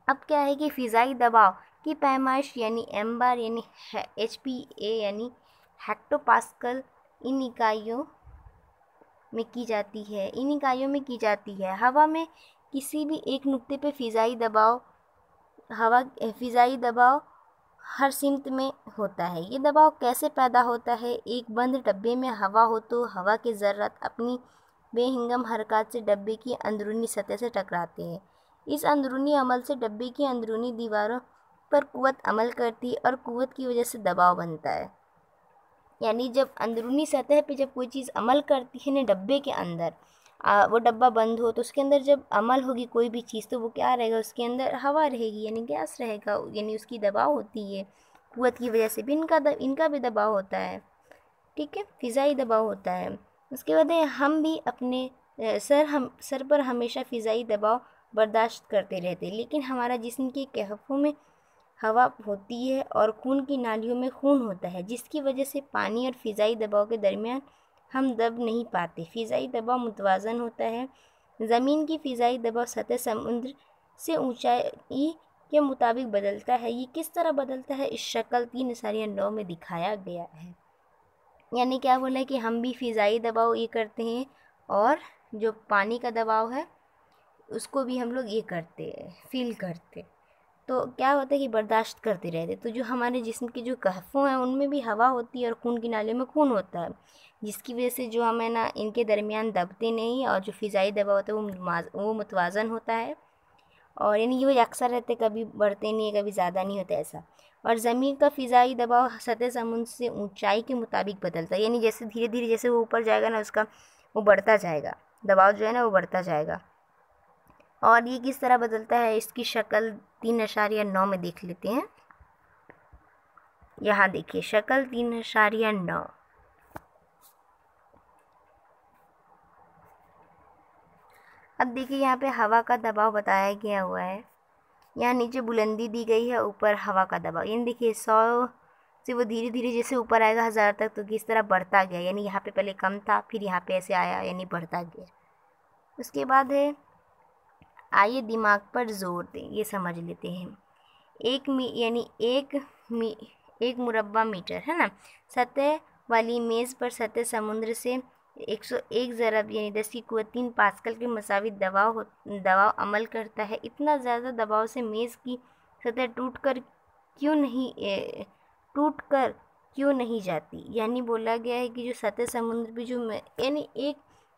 Speaker 1: अब क्या है कि फ़िज़ाई दबाव की पैमाइश यानी एम बार यानी HPA यानी हेक्टो पास्कल इन इकाइयों में की जाती है। हवा में किसी भी एक नुक्ते पे फ़िज़ाई दबाव हर सिमत में होता है। ये दबाव कैसे पैदा होता है, एक बंद डब्बे में हवा हो तो हवा के ज़र्रात अपनी बेहंगम हरकत से डब्बे की अंदरूनी सतह से टकराते हैं। इस अंदरूनी अमल से डब्बे की अंदरूनी दीवारों पर कुव्वत अमल करती है और कुव्वत की वजह से दबाव बनता है। यानी जब अंदरूनी सतह पे जब कोई चीज़ अमल करती है ना डब्बे के अंदर, वो डब्बा बंद हो तो उसके अंदर जब अमल होगी कोई भी चीज़, तो वो क्या रहेगा, उसके अंदर हवा रहेगी यानी गैस रहेगा, यानी उसकी दबाव होती है। कुव्वत की वजह से भी इनका भी दबाव होता है, ठीक है, फ़िज़ाई दबाव होता है। उसके बाद हम भी अपने सर पर हमेशा फ़िज़ाई दबाव बर्दाश्त करते रहते हैं, लेकिन हमारा जिस्म के कहफ़ों में हवा होती है और खून की नालियों में खून होता है, जिसकी वजह से पानी और फ़िज़ाई दबाव के दरमियान हम दब नहीं पाते। फ़िज़ाई दबाव मुतवाज़न होता है। ज़मीन की फ़िज़ाई दबाव सतह समुद्र से ऊंचाई के मुताबिक बदलता है। ये किस तरह बदलता है, इस शक्ल 3.9 में दिखाया गया है। यानी क्या बोला है कि हम भी फ़िज़ाई दबाव ये करते हैं और जो पानी का दबाव है उसको भी हम लोग ये करते हैं, फील करते। तो क्या होता है कि बर्दाश्त करते रहते। तो जो हमारे जिस्म के जो कहफ़ों हैं उनमें भी हवा होती है और खून की नालियों में खून होता है, जिसकी वजह से जो हमें ना इनके दरमियान दबते नहीं, और जो फ़िज़ाई दबाव होता है वो मुतवाज़न होता है, और यानी कि वो यकसा रहते, कभी बढ़ते नहीं है कभी ज़्यादा नहीं होता ऐसा। और ज़मीन का फ़िज़ाई दबाव सतह समुद्र से ऊंचाई के मुताबिक बदलता है, यानी जैसे धीरे धीरे जैसे वो ऊपर जाएगा ना उसका वो बढ़ता जाएगा, दबाव जो है ना वो बढ़ता जाएगा। और ये किस तरह बदलता है, इसकी शक्ल 3.9 में देख लेते हैं। यहाँ देखिए शक्ल 3.9। अब देखिए यहाँ पे हवा का दबाव बताया गया हुआ है। यहाँ नीचे बुलंदी दी गई है, ऊपर हवा का दबाव। यानी देखिए 100 से वो धीरे धीरे जैसे ऊपर आएगा 1000 तक, तो किस तरह बढ़ता गया, यानी यहाँ पे पहले कम था फिर यहाँ पे ऐसे आया, यानी बढ़ता गया। उसके बाद है, आइए दिमाग पर जोर दें, ये समझ लेते हैं। एक मुरब्बा मीटर है ना, सतह वाली मेज़ पर सतह समुद्र से 101 ज़रब यानी 10 की कुव्वत 3 पास्कल के मुसावित दबाव अमल करता है। इतना ज़्यादा दबाव से मेज़ की सतह टूट कर क्यों नहीं जाती। यानी बोला गया है कि जो सतह समुद्र पे जो यानी एक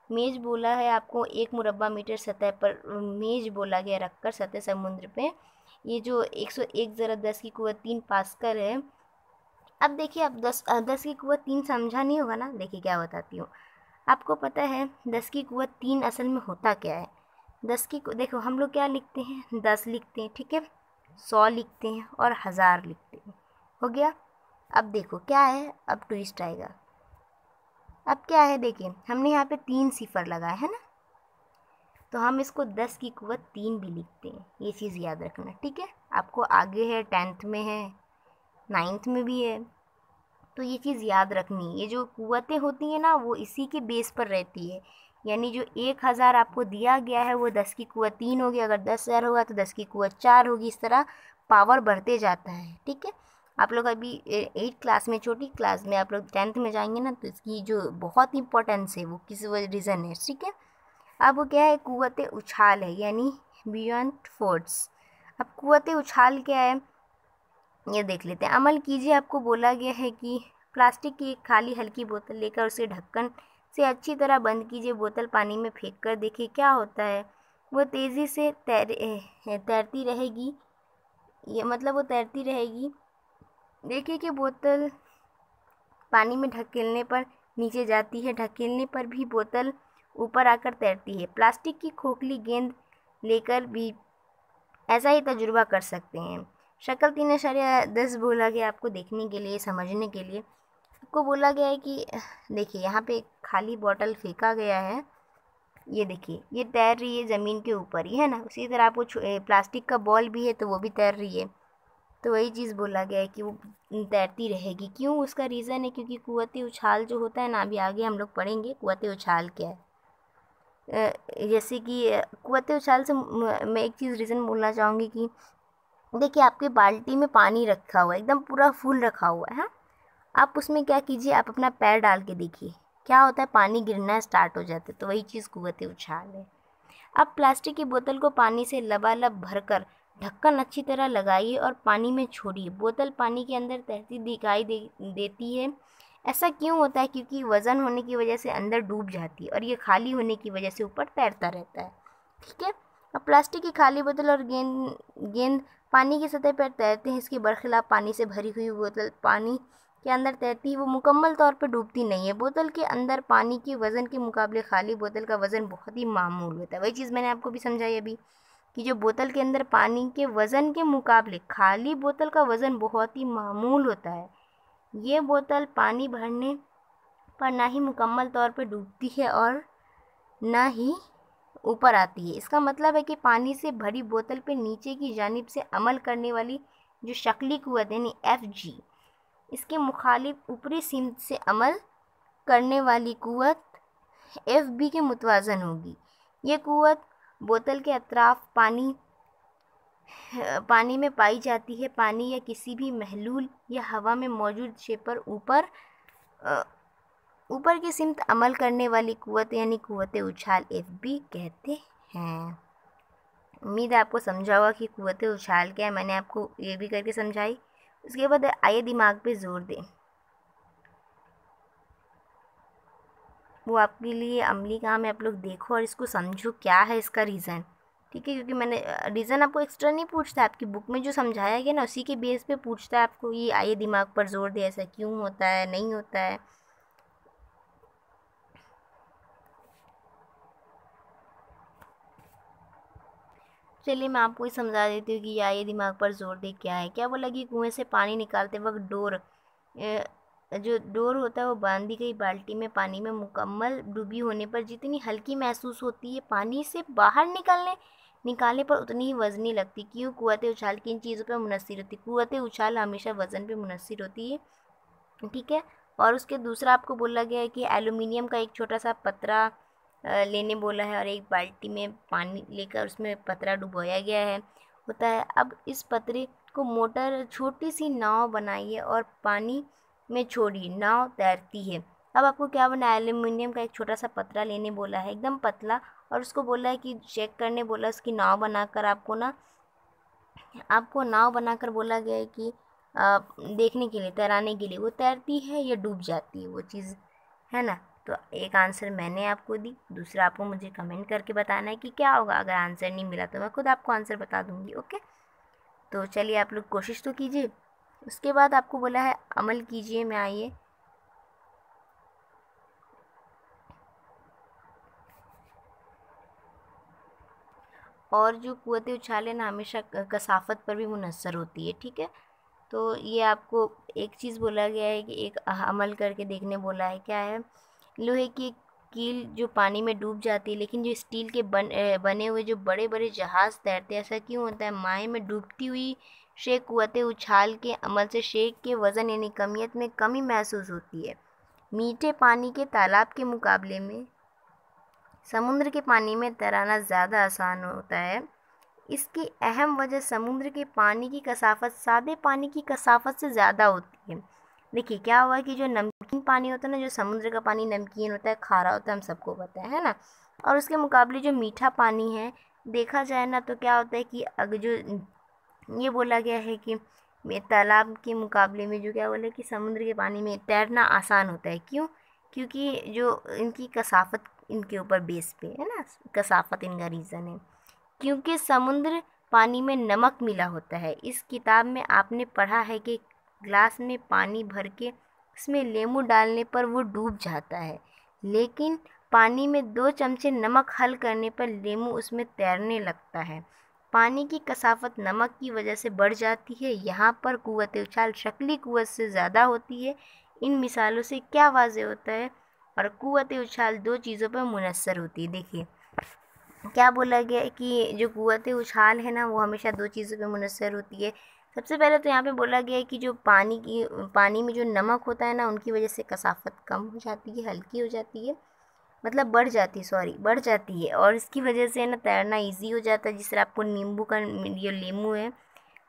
Speaker 1: मेज़ बोला है आपको, 1 मुरब्बा मीटर सतह पर मेज़ बोला गया रखकर सतह समुद्र पे, ये जो 101 ज़रब 10 की कुव्वत 3 पास्कल है। अब देखिए, अब 10 की कुव्वत 3 समझा नहीं होगा ना, देखिए क्या बताती हूँ आपको। पता है 10 की कुव्वत 3 असल में होता क्या है। देखो हम लोग क्या लिखते हैं, 10 लिखते हैं, ठीक है, 100 लिखते हैं और 1000 लिखते हैं, हो गया। अब देखो क्या है, अब ट्विस्ट आएगा। अब क्या है, देखिए हमने यहाँ पे 3 सिफर लगाए है ना, तो हम इसको 10 की कुव्वत 3 भी लिखते हैं, ये चीज़ याद रखना, ठीक है। आपको आगे है 10th में है, 9th में भी है, तो ये चीज़ याद रखनी। ये जो कुव्वतें होती हैं ना वो इसी के बेस पर रहती है। यानी जो 1000 आपको दिया गया है वो 10 की कुव्वत 3 होगी, अगर 10,000 होगा तो 10 की कुव्वत 4 होगी। इस तरह पावर बढ़ते जाता है, ठीक है। आप लोग अभी 8th क्लास में, छोटी क्लास में, आप लोग 10th में जाएंगे ना, तो इसकी जो बहुत इंपॉर्टेंस है वो किस रीज़न है, ठीक है। अब वो क्या है, कुव्वते उछाल है, यानी बियॉन्ड फोर्स। अब कुव्वते उछाल क्या है ये देख लेते हैं। अमल कीजिए, आपको बोला गया है कि प्लास्टिक की एक खाली हल्की बोतल लेकर उसे ढक्कन से अच्छी तरह बंद कीजिए। बोतल पानी में फेंक कर देखिए क्या होता है। वो तेज़ी से तैरती रहेगी, ये मतलब वो तैरती रहेगी। देखिए कि बोतल पानी में ढकेलने पर नीचे जाती है, ढकेलने पर भी बोतल ऊपर आकर तैरती है। प्लास्टिक की खोखली गेंद लेकर भी ऐसा ही तजुर्बा कर सकते हैं। शक्ल 3.10 बोला गया आपको देखने के लिए, समझने के लिए। आपको बोला गया है कि देखिए यहाँ पे एक खाली बॉटल फेंका गया है, ये देखिए ये तैर रही है ज़मीन के ऊपर ही, है ना। उसी तरह आपको प्लास्टिक का बॉल भी है तो वो भी तैर रही है। तो वही चीज़ बोला गया है कि वो तैरती रहेगी। क्यों, उसका रीज़न है क्योंकि कुव्वते उछाल जो होता है ना, अभी आगे हम लोग पढ़ेंगे कुव्वते उछाल क्या है। जैसे कि कुव्वते उछाल से मैं एक चीज़ रीज़न बोलना चाहूँगी कि देखिए आपके बाल्टी में पानी रखा हुआ है, एकदम पूरा फुल रखा हुआ है। आप उसमें क्या कीजिए, आप अपना पैर डाल के देखिए क्या होता है, पानी गिरना स्टार्ट हो जाता है। तो वही चीज़ कुव्वते उछाल है। अब प्लास्टिक की बोतल को पानी से लबालब भरकर ढक्कन अच्छी तरह लगाइए और पानी में छोड़िए। बोतल पानी के अंदर तैरती दिखाई देती है। ऐसा क्यों होता है? क्योंकि वज़न होने की वजह से अंदर डूब जाती है और ये खाली होने की वजह से ऊपर तैरता रहता है। ठीक है। अब प्लास्टिक की खाली बोतल और गेंद गेंद पानी की सतह पर तैरते हैं। इसके बरखिलाफ पानी से भरी हुई बोतल पानी के अंदर तैरती है, वो मुकम्मल तौर पर डूबती नहीं है। बोतल के अंदर पानी के वज़न के मुकाबले खाली बोतल का वज़न बहुत ही मामूल होता है। वही चीज़ मैंने आपको भी समझाई अभी कि जो बोतल के अंदर पानी के वज़न के मुकाबले खाली बोतल का वज़न बहुत ही मामूल होता है। ये बोतल पानी भरने पर ना ही मुकम्मल तौर पर डूबती है और ना ही ऊपर आती है। इसका मतलब है कि पानी से भरी बोतल पे नीचे की जानिब से अमल करने वाली जो शक्ली कुव्वत यानी Fg, इसके मुखालिफ ऊपरी सिमत से अमल करने वाली कुव्वत Fb के मुतवाज़न होगी। ये कुव्वत बोतल के अतराफ पानी में पाई जाती है। पानी या किसी भी महलूल या हवा में मौजूद शे पर ऊपर की सिमत अमल करने वाली कुव्वत यानी कुव्वत उछाल Fb कहते हैं। उम्मीद है आपको समझा होगा कि कुव्वत उछाल क्या है। मैंने आपको ये भी करके समझाई। उसके बाद आइए दिमाग पे जोर दें, वो आपके लिए अमली काम है। आप लोग देखो और इसको समझो क्या है इसका रीज़न। ठीक है, क्योंकि मैंने रीज़न आपको एक्स्ट्रा नहीं पूछता, आपकी बुक में जो समझाया गया ना उसी के बेस पे पूछता है आपको। ये आइए दिमाग पर जोर दे, ऐसा क्यों होता है, नहीं होता है। चलिए मैं आपको ही समझा देती हूँ कि ये आइए दिमाग पर जोर दे क्या है। क्या बोला कि कुएं से पानी निकालते वक्त जो डोर होता है वो बांधी गई बाल्टी में पानी में मुकम्मल डूबी होने पर जितनी हल्की महसूस होती है, पानी से बाहर निकालने पर उतनी ही वज़नी लगती। क्यों? कुव्वत उछाल किन चीज़ों पर मुनस्सिर होती है? कुव्वत उछाल हमेशा वज़न पे मुनस्सिर होती है। ठीक है। और उसके दूसरा आपको बोला गया है कि एल्युमिनियम का एक छोटा सा पतरा लेने बोला है और एक बाल्टी में पानी लेकर उसमें पतरा डुबोया गया है होता है। अब इस पतरे को मोटर छोटी सी नाव बनाइए और पानी में छोड़िए, नाव तैरती है। अब आपको क्या बना, एल्युमिनियम का एक छोटा सा पतरा लेने बोला है, एकदम पतला, और उसको बोला है कि चेक करने बोला, उसकी नाव बनाकर आपको नाव बनाकर बोला गया है कि देखने के लिए, तैराने के लिए, वो तैरती है या डूब जाती है वो चीज़, है ना। तो एक आंसर मैंने आपको दी, दूसरा आपको मुझे कमेंट करके बताना है कि क्या होगा। अगर आंसर नहीं मिला तो मैं खुद आपको आंसर बता दूंगी। ओके, तो चलिए आप लोग कोशिश तो कीजिए। उसके बाद आपको बोला है अमल कीजिए में आइए। और जो कुव्वत उछाल है ना हमेशा कसाफत पर भी मुनहसर होती है। ठीक है, तो ये आपको एक चीज़ बोला गया है कि एक अमल करके देखने बोला है। क्या है? लोहे की कील जो पानी में डूब जाती है, लेकिन जो स्टील के बने हुए जो बड़े बड़े जहाज़ तैरते हैं, ऐसा क्यों होता है? माए में डूबती हुई शे कुव्वत उछाल के अमल से शे के वज़न यानी कमियत में कमी महसूस होती है। मीठे पानी के तालाब के मुकाबले में समुद्र के पानी में तैरना ज़्यादा आसान होता है। इसकी अहम वजह समुद्र के पानी की कसाफत सादे पानी की कसाफत से ज़्यादा होती है। देखिए क्या हुआ कि जो नमकीन पानी होता है ना, जो समुद्र का पानी नमकीन होता है, खारा होता है, हम सबको पता है ना। और उसके मुकाबले जो मीठा पानी है, देखा जाए ना तो क्या होता है कि अगर जो ये बोला गया है कि तालाब के मुकाबले में जो क्या बोला कि समुद्र के पानी में तैरना आसान होता है। क्यों? क्योंकि जो इनकी कसाफत इनके ऊपर बेस पे है ना, कसाफत इनका रीज़न है। क्योंकि समुद्र पानी में नमक मिला होता है। इस किताब में आपने पढ़ा है कि ग्लास में पानी भर के उसमें लेमू डालने पर वो डूब जाता है, लेकिन पानी में 2 चमचे नमक हल करने पर लेमू उसमें तैरने लगता है। पानी की कसाफत नमक की वजह से बढ़ जाती है। यहाँ पर कुव्वत उछाल शक्ली कुव्वत से ज़्यादा होती है। इन मिसालों से क्या वाज़े होता है? और कुव्वत उछाल 2 चीज़ों पर मुनहसर होती है। देखिए क्या बोला गया है कि जो कुव्वत उछाल है ना वो हमेशा 2 चीज़ों पे मुनहसर होती है। सबसे पहले तो यहाँ पे बोला गया है कि जो पानी में जो नमक होता है ना उनकी वजह से कसाफत कम हो जाती है, हल्की हो जाती है, मतलब बढ़ जाती है, और इसकी वजह से ना तैरना इजी हो जाता है। जिस तरह आपको नींबू का जो नींबू है,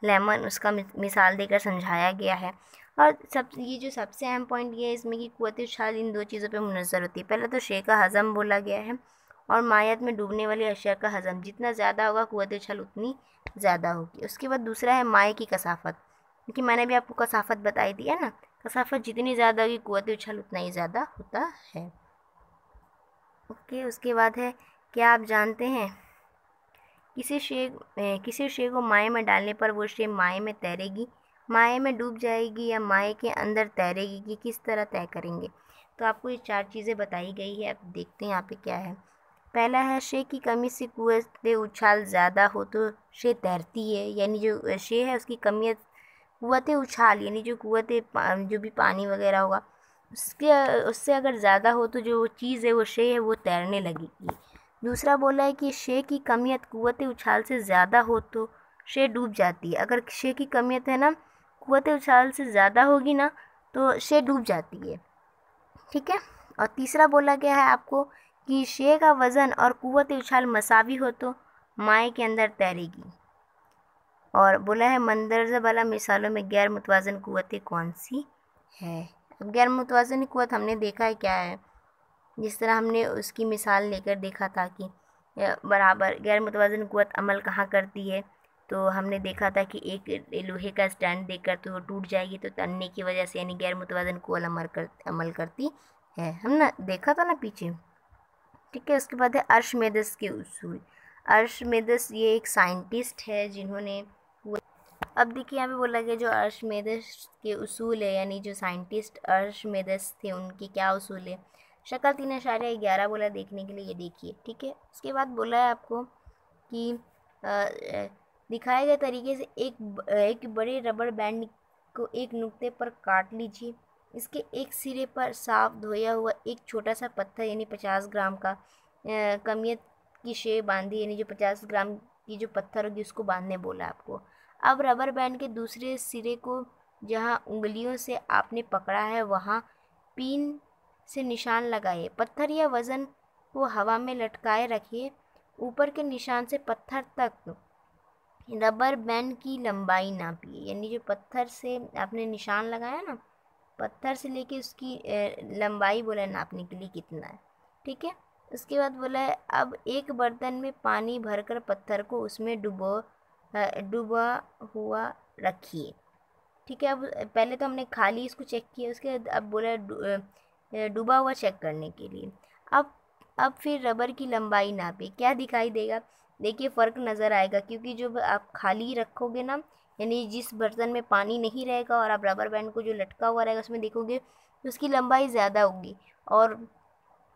Speaker 1: लेमन, उसका मिसाल देकर समझाया गया है। और ये जो सबसे अहम पॉइंट ये है इसमें कि कुव्वत उछाल इन 2 चीज़ों पे मुनहसर होती है। पहले तो शे का हज़म बोला गया है, और मायत में डूबने वाली अशिया का हज़म जितना ज़्यादा होगा कुव्वत उछाल उतनी ज़्यादा होगी। उसके बाद दूसरा है माए की कसाफत, क्योंकि मैंने भी आपको कसाफत बताई थी है ना, कसाफत जितनी ज़्यादा होगी क़ुव्वत उछाल उतना ही ज़्यादा होता है। ओके, उसके बाद है, क्या आप जानते हैं किसी शे को माए में डालने पर वो शे माए में तैरेगी, माए में डूब जाएगी या माए के अंदर तैरेगी, कि किस तरह तय करेंगे। तो आपको ये 4 चीज़ें बताई गई है। अब देखते हैं यहाँ पे क्या है। पहला है, शे की कमी से क़ुव्वत उछाल ज़्यादा हो तो शे तैरती है, यानी जो शे है उसकी कमी क़ुव्वत उछाल यानी जो जो भी पानी वगैरह होगा उससे अगर ज़्यादा हो तो जो चीज़ है वो शे है वो तैरने लगेगी। दूसरा बोला है कि शे की कमियत क़ुव्वत उछाल से ज़्यादा हो तो शे डूब जाती है। अगर शे की कमियत है ना क़ुव्वत उछाल से ज़्यादा होगी ना तो शे डूब जाती है। ठीक है। और तीसरा बोला गया है आपको कि शे का वज़न और क़ुव्वत उछाल मसावी हो तो माए के अंदर तैरेगी। और बोला है, मंदरजा वाला मिसालों में गैर मुतवाज़न क़ुव्वतें कौन सी है। अब गैर मुतवाज़न क़ुव्वत हमने देखा है क्या है, जिस तरह हमने उसकी मिसाल लेकर देखा था कि बराबर गैर मुतवाज़न क़ुव्वत अमल कहाँ करती है। तो हमने देखा था कि एक लोहे का स्टैंड देकर तो वो टूट जाएगी, तो तनने की वजह से यानी गैर मुतवाज़न क़ुव्वत अमल करती है। हमने देखा था ना पीछे। ठीक है। उसके बाद है अर्शमेदिस के उसूल। अर्शमेदिस ये एक साइंटिस्ट है जिन्होंने, अब देखिए यहाँ पे बोला गया जो अर्शमेदिस के उसूल है, यानी जो साइंटिस्ट अर्शमेदिस थे उनके क्या उसूल है। शक्ल 3.11 बोला देखने के लिए, ये देखिए। ठीक है। उसके बाद बोला है आपको कि दिखाए गए तरीके से एक बड़े रबर बैंड को एक नुक्ते पर काट लीजिए। इसके एक सिरे पर साफ धोया हुआ एक छोटा सा पत्थर यानी 50 ग्राम का कमियत की शे बांधी, यानी जो 50 ग्राम की जो पत्थर होगी उसको बांधने बोला आपको। अब रबर बैंड के दूसरे सिरे को जहाँ उंगलियों से आपने पकड़ा है वहाँ पिन से निशान लगाइए। पत्थर या वज़न को हवा में लटकाए रखिए। ऊपर के निशान से पत्थर तक रबर बैंड की लंबाई नापिए, यानी जो पत्थर से आपने निशान लगाया ना, पत्थर से लेके उसकी लंबाई बोला नापने के लिए कितना है। ठीक है। उसके बाद बोला है, अब एक बर्तन में पानी भरकर पत्थर को उसमें डूबा हुआ रखिए। ठीक है। अब पहले तो हमने खाली इसको चेक किया, उसके बाद अब बोला डूबा हुआ चेक करने के लिए। अब फिर रबर की लंबाई नापे, क्या दिखाई देगा। देखिए फ़र्क नज़र आएगा, क्योंकि जब आप खाली रखोगे ना, यानी जिस बर्तन में पानी नहीं रहेगा और आप रबर बैंड को जो लटका हुआ रहेगा उसमें देखोगे तो उसकी लंबाई ज़्यादा होगी, और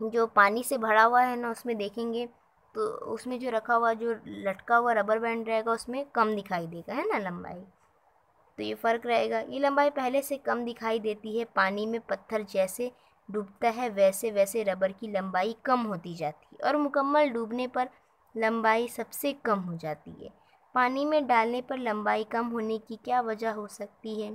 Speaker 1: जो पानी से भरा हुआ है ना उसमें देखेंगे तो उसमें जो रखा हुआ जो लटका हुआ रबर बैंड रहेगा उसमें कम दिखाई देगा, है ना लंबाई। तो ये फ़र्क रहेगा। ये लंबाई पहले से कम दिखाई देती है। पानी में पत्थर जैसे डूबता है वैसे वैसे रबर की लंबाई कम होती जाती है और मुकम्मल डूबने पर लंबाई सबसे कम हो जाती है। पानी में डालने पर लंबाई कम होने की क्या वजह हो सकती है।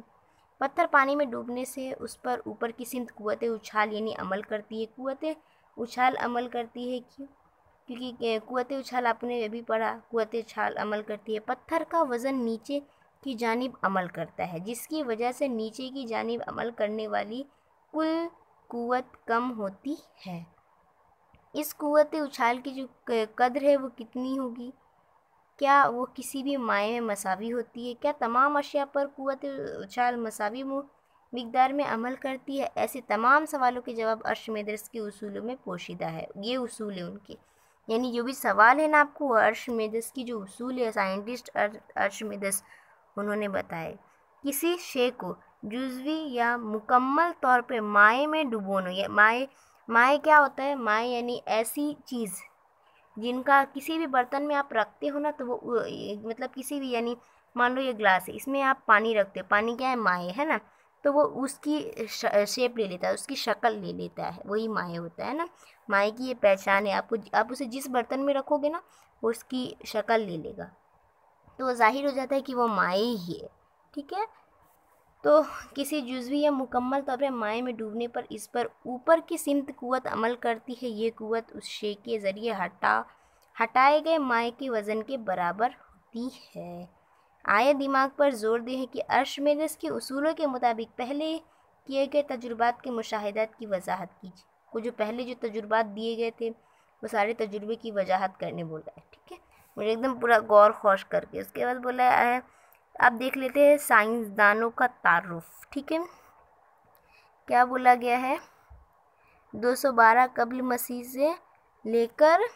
Speaker 1: पत्थर पानी में डूबने से उस पर ऊपर की सिमत क़ुव्वत उछाल यानी अमल करती है। क़ुव्वत उछाल अमल करती है क्यों? क्योंकि क़ुव्वत उछाल आपने ये भी पढ़ा, क़ुव्वत उछाल अमल करती है। पत्थर का वज़न नीचे की जानिब अमल करता है, जिसकी वजह से नीचे की जानिब अमल करने वाली कुल क़ुव्वत कम होती है। इस क़ुव्वत उछाल की जो कदर है वो कितनी होगी। क्या वो किसी भी माए में मसावी होती है। क्या तमाम अशिया पर क़ुव्वत उछाल मसावी मिक़दार में अमल करती है। ऐसे तमाम सवालों के जवाब अर्शमेदिस के उसूलों में पोशीदा है। ये उसूल है उनके, यानी जो भी सवाल है ना आपको, अर्शमेदिस की जो उसूल है साइंटिस्ट अर्शमेदिस उन्होंने बताए। किसी शे को जुज़वी या मुकम्मल तौर पे माए में डुबोना। ये माए क्या होता है। माए यानी ऐसी चीज़ जिनका किसी भी बर्तन में आप रखते हो ना तो वो मतलब किसी भी, यानी मान लो ये ग्लास है, इसमें आप पानी रखते हो, पानी क्या है माए, है ना। तो वो उसकी शेप ले लेता है, उसकी शक्ल ले लेता है, वही माए होता है ना। माए की ये पहचान है। आप उसे जिस बर्तन में रखोगे ना वो उसकी शक्ल ले लेगा, तो ज़ाहिर हो जाता है कि वो माए ही है। ठीक है। तो किसी जुज़वी या मुकम्मल तौर पर माए में डूबने पर इस पर ऊपर की सिमत क़ुव्वत अमल करती है। ये क़ुव्वत उस शे के ज़रिए हटाए गए माए के वज़न के बराबर होती है। आए दिमाग पर जोर दे है कि अर्शमेदिस के उसूलों के मुताबिक पहले किए गए तजुर्बात के मुशाहिदात की वजाहत कीजिए। को जो पहले जो तजुर्बात दिए गए थे वो सारे तजुर्बे की वजाहत करने बोला है। ठीक है। मुझे एकदम पूरा गौर खोश करके उसके बाद बोला है, अब देख लेते हैं साइंसदानों का तारुफ। ठीक है। क्या बोला गया है, 212 कब्ल मसीह से लेकर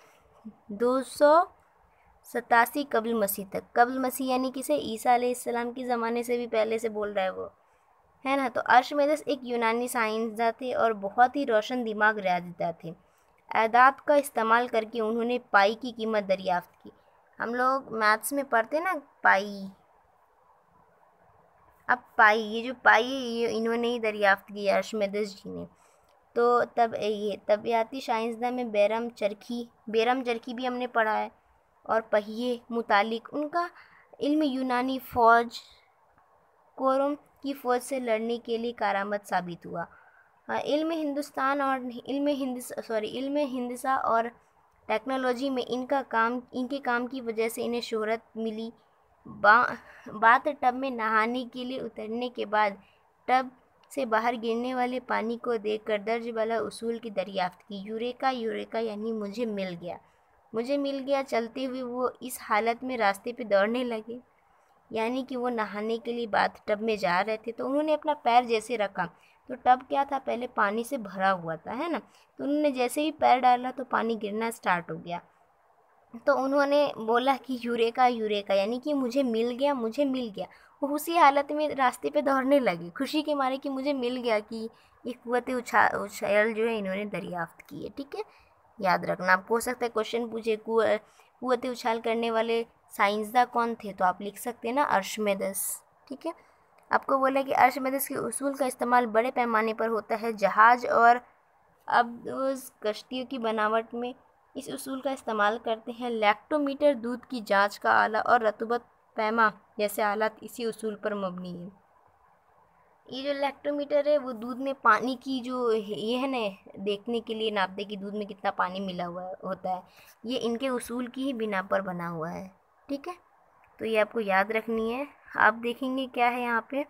Speaker 1: 287 कब्ल मसीह तक। कब्ल मसीह यानी किसे, ईसा अलैहिस्सलाम के ज़माने से भी पहले से बोल रहा है वो, है ना। तो आर्शिमेदेस एक यूनानी साइंसदान थे और बहुत ही रोशन दिमाग रयादीदा थे। आदात का इस्तेमाल करके उन्होंने पाई की कीमत दरियाफ्त की। हम लोग मैथ्स में पढ़ते ना पाई, अब पाई, ये जो पाई है ये इन्होंने ही दरियाफ्त की आर्शिमेदेस जी ने। तो तब ये तबियाती साइंसदान में बेरम चरखी भी हमने पढ़ा है, और पहिए मुतालिक उनका इल्म यूनानी फ़ौज कोरम की फ़ौज से लड़ने के लिए कारआमद साबित हुआ। इल्म हिंदसा और टेक्नोलॉजी में इनके काम की वजह से इन्हें शोहरत मिली। बात टब में नहाने के लिए उतरने के बाद टब से बाहर गिरने वाले पानी को देखकर दर्ज वाला उसूल की दरियाफ्त की। यूरेका यानी मुझे मिल गया। चलते हुए वो इस हालत में रास्ते पे दौड़ने लगे, यानी कि वो नहाने के लिए बाथ टब में जा रहे थे। तो उन्होंने अपना पैर जैसे रखा, तो टब क्या था, पहले पानी से भरा हुआ था, है ना। तो उन्होंने जैसे ही पैर डाला तो पानी गिरना स्टार्ट हो गया। तो उन्होंने बोला कि यूरेका यानी कि मुझे मिल गया। वो उसी हालत में रास्ते पे दौड़ने लगे, खुशी के मारे कि मुझे मिल गया, कि ये कुव्वत उछाल जो है इन्होंने दरियाफ्त की है। ठीक है, याद रखना। आपको हो सकता है क्वेश्चन पूछे कुव्वत उछाल करने वाले साइंसदान कौन थे, तो आप लिख सकते हैं ना, आर्शिमेदेस। ठीक है, आपको बोला कि आर्शिमेदेस के उसूल का इस्तेमाल बड़े पैमाने पर होता है जहाज और अब उस कश्तियों की बनावट में। इस उसूल का इस्तेमाल करते हैं। लैक्टोमीटर दूध की जांच का आला और रतूबत पैमा जैसे आलात इसी उसूल पर मबनी है। ये जो लैक्टोमीटर है वो दूध में पानी की जो ये है ना, देखने के लिए नापते कि दूध में कितना पानी मिला हुआ होता है, ये इनके उसूल की ही बिना पर बना हुआ है। ठीक है, तो ये आपको याद रखनी है। आप देखेंगे क्या है यहाँ पे,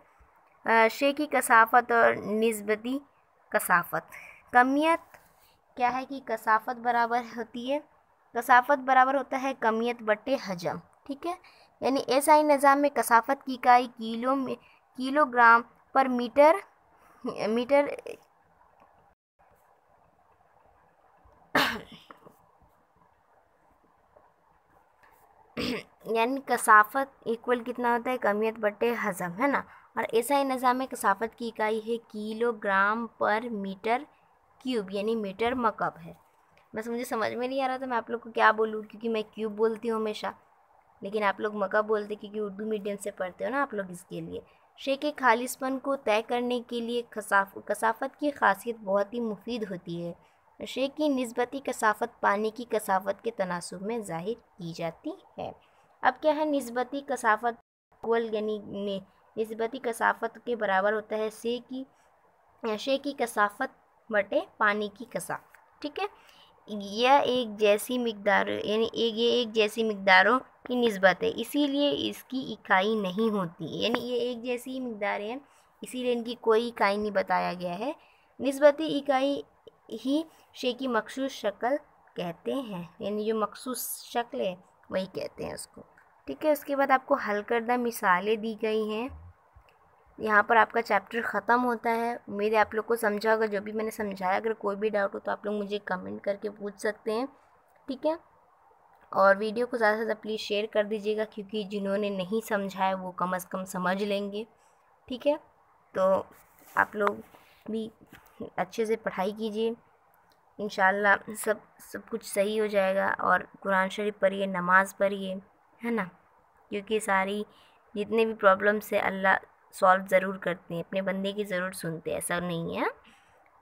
Speaker 1: शे की कसाफत और निस्बती कसाफत। कमियत क्या है कि कसाफत बराबर होती है, कसाफत बराबर होता है कमियत बटे हजम। ठीक है, यानी एसआई निज़ाम में कसाफत की इकाई किलोग्राम पर मीटर यानी कसाफत इक्वल कितना होता है, कमियत बटे हजम, है ना। और एसआई निज़ाम में कसाफत की इकाई है किलोग्राम पर मीटर क्यूब, यानी मीटर मकब है। बस मुझे समझ में नहीं आ रहा था मैं आप लोग को क्या बोलूँ, क्योंकि मैं क्यूब बोलती हूँ हमेशा, लेकिन आप लोग मकब बोलते क्योंकि उर्दू मीडियम से पढ़ते हो ना आप लोग, इसके लिए। शे के खालिसपन को तय करने के लिए कसाफत की खासियत बहुत ही मुफीद होती है। शे की निस्बती कसाफत पानी की कसाफत के तनासुब में ज़ाहिर की जाती है। अब क्या है, निस्बती कसाफत यानी निस्बती कसाफत के बराबर होता है शे की कसाफत बटे पानी की कसाफत। ठीक है, यह एक जैसी मिकदार यानी ये एक जैसी मिकदारों की निस्बत है, इसीलिए इसकी इकाई नहीं होती, यानी ये एक जैसी मिकदार है इसीलिए इनकी कोई इकाई नहीं बताया गया है। निस्बती इकाई ही शे की मखसूस शक्ल कहते हैं, यानी जो मखसूस शक्ल है वही कहते हैं उसको। ठीक है, उसके बाद आपको हल करदा मिसालें दी गई हैं। यहाँ पर आपका चैप्टर ख़त्म होता है। उम्मीद है आप लोग को समझा होगा जो भी मैंने समझाया। अगर कोई भी डाउट हो तो आप लोग मुझे कमेंट करके पूछ सकते हैं। ठीक है, और वीडियो को ज़्यादा से ज़्यादा प्लीज़ शेयर कर दीजिएगा, क्योंकि जिन्होंने नहीं समझा है वो कम से कम समझ लेंगे। ठीक है, तो आप लोग भी अच्छे से पढ़ाई कीजिए, इंशाल्लाह सब कुछ सही हो जाएगा। और कुरान शरीफ पढ़िए, नमाज़ पढ़िए, है ना, क्योंकि सारी जितने भी प्रॉब्लम्स है अल्लाह सॉल्व ज़रूर करते हैं, अपने बंदे की ज़रूर सुनते हैं, ऐसा नहीं है।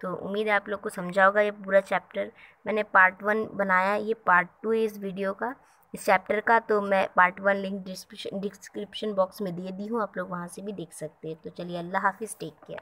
Speaker 1: तो उम्मीद है आप लोग को समझा होगा। ये पूरा चैप्टर मैंने पार्ट 1 बनाया, ये पार्ट 2 है इस वीडियो का, इस चैप्टर का। तो मैं पार्ट 1 लिंक डिस्क्रिप्शन बॉक्स में दे दी हूँ, आप लोग वहाँ से भी देख सकते हैं। तो चलिए, अल्लाह हाफिज़, टेक केयर।